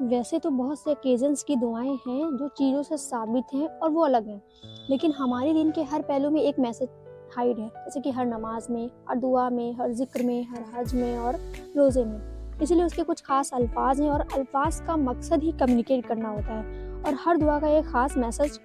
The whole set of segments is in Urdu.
ویسے تو بہت سے اوکیزنس کی دعائیں ہیں جو چیزوں سے ثابت ہیں اور وہ الگ ہیں، لیکن ہمارے دین کے ہر پہلو میں ایک میسج ہائڈ ہے، جیسے کہ ہر نماز میں، ہر دعا میں، ہر ذکر میں، ہر حج میں اور روزے میں۔ اسی لیے اس کے کچھ خاص الفاظ ہیں اور الفاظ کا مقصد ہی کمیونیکیٹ کرنا ہوتا ہے، اور ہر دعا کا ایک خاص میسج،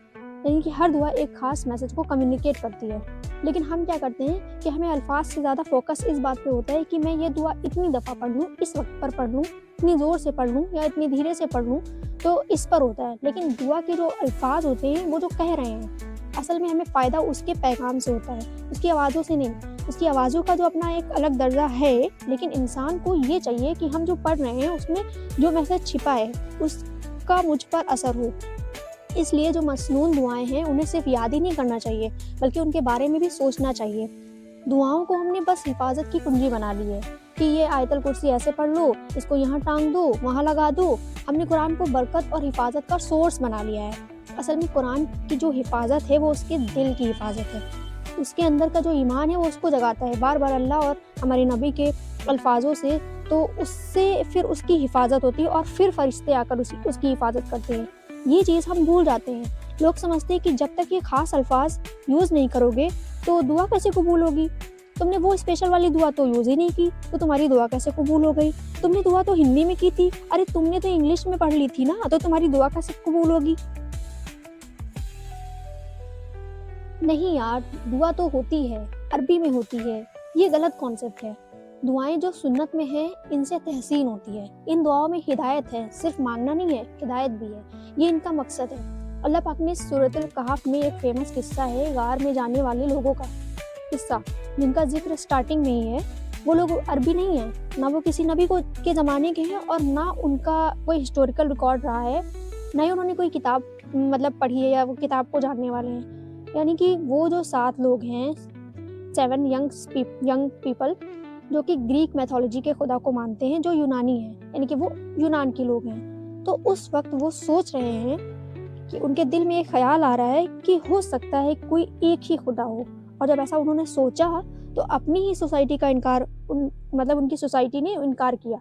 یعنی کہ ہر دعا ایک خاص میسج کو کمیونیکیٹ کرتی ہے۔ لیکن ہم کیا کرتے ہیں کہ ہمیں الفاظ سے زیادہ فوکس اس بات پہ ہوتا ہے کہ میں یہ دعا اتنی دفعہ پڑھ لوں، اس وقت پر پڑھ لوں، اتنی زور سے پڑھ لوں یا اتنی دھیرے سے پڑھ لوں، تو اس پر ہوتا ہے۔ لیکن دعا کے جو الفاظ ہوتے ہیں وہ جو کہہ رہے ہیں، اصل میں ہمیں فائدہ اس کے پیغام سے ہوتا ہے، اس کی آوازوں سے نہیں۔ اس کی آوازوں کا جو اپنا ایک الگ درجہ ہے، لیکن انسان کو یہ چاہیے کہ ہم جو پڑھ رہے ہیں اس میں جو میسج چھپا ہے اس کا مجھ پر اثر ہو۔ اس لیے جو مسنون دعائیں ہیں انہیں صرف یاد ہی نہیں کرنا چاہیے، بلکہ ان کے بارے میں بھی سوچنا چاہیے۔ دعاؤں کو ہم نے بس حفاظت کی کنجی بنا لی ہے کہ یہ آیت الکرسی ایسے پڑھ لو، اس کو یہاں ٹانگ دو، وہاں لگا دو۔ ہم نے قرآن کو برکت اور حفاظت کا سورس بنا لیا ہے۔ اصل میں قرآن کی جو حفاظت ہے وہ اس کے دل کی حفاظت ہے، اس کے اندر کا جو ایمان ہے وہ اس کو جگاتا ہے بار بار اللہ اور ہمارے نبی کے الفاظوں سے، تو اس سے پھر اس کی حفاظت ہوتی ہے اور پھر فرشتے آ کر اس کی حفاظت کرتے ہیں۔ یہ چیز ہم بھول جاتے ہیں۔ لوگ سمجھتے ہیں کہ جب تک یہ خاص الفاظ یوز نہیں کرو گے تو دعا کیسے قبول ہوگی؟ تم نے وہ اسپیشل والی دعا تو یوز ہی نہیں کی تو تمہاری دعا کیسے قبول ہو گئی؟ تم نے دعا تو ہندی میں کی تھی، ارے تم نے تو انگلش میں پڑھ لی تھی نا، تو تمہاری دعا کیسے قبول ہوگی؟ نہیں یار، دعا تو ہوتی ہے، عربی میں ہوتی ہے، یہ غلط کانسیپٹ ہے۔ دعائیں جو سنت میں ہیں ان سے تحسین ہوتی ہے، ان دعاؤں میں ہدایت ہے، صرف مانگنا نہیں ہے، ہدایت بھی ہے، یہ ان کا مقصد ہے۔ اللہ پاک نے سورۃ الکہف میں ایک فیمس قصہ ہے غار میں جانے والے لوگوں کا قصہ، جن کا ذکر سٹارٹنگ میں ہی ہے۔ وہ لوگ عربی نہیں ہیں، نہ وہ کسی نبی کے زمانے کے ہیں، اور نہ ان کا کوئی ہسٹوریکل ریکارڈ رہا ہے، نہ ہی انہوں نے کوئی کتاب پڑھی ہے یا وہ کتاب کو جاننے والے ہیں۔ یعنی کہ وہ جو 7 لوگ ہیں، 7 ینگ پیپل، جو کہ گریک میتھولوجی کے خدا کو مانتے ہیں، جو یونانی ہیں، یعنی کہ وہ یونان کے لوگ ہیں۔ تو اس وقت وہ سوچ رہے ہیں کہ ان کے دل میں ایک خیال آ رہا ہے کہ ہو سکتا ہے کوئی ایک ہی خدا ہو، اور جب ایسا انہوں نے سوچا تو اپنی ہی سوسائٹی کا انکار، ان کی سوسائٹی نے انکار کیا،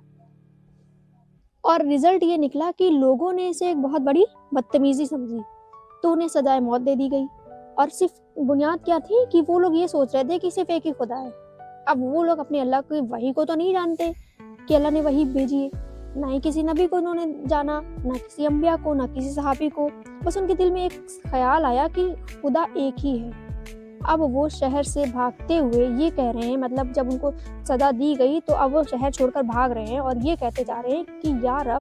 اور رزلٹ یہ نکلا کہ لوگوں نے اسے ایک بہت بڑی بدتمیزی سمجھی، تو انہیں سزائے موت دے دی گئی۔ اور صرف بنیاد کیا تھی کہ وہ لوگ یہ سوچ رہے تھے کہ صرف ایک ہی خدا ہے۔ اب وہ لوگ اپنے اللہ کی وحی کو تو نہیں جانتے کہ اللہ نے وحی بھیجی ہے، نہ ہی کسی نبی کو انہوں نے جانا، نہ کسی انبیاء کو، نہ کسی صحابی کو۔ بس ان کے دل میں ایک خیال آیا کہ خدا ایک ہی ہے۔ اب وہ شہر سے بھاگتے ہوئے یہ کہہ رہے ہیں، جب ان کو سزا دی گئی تو اب وہ شہر چھوڑ کر بھاگ رہے ہیں اور یہ کہتے جا رہے ہیں کہ یا رب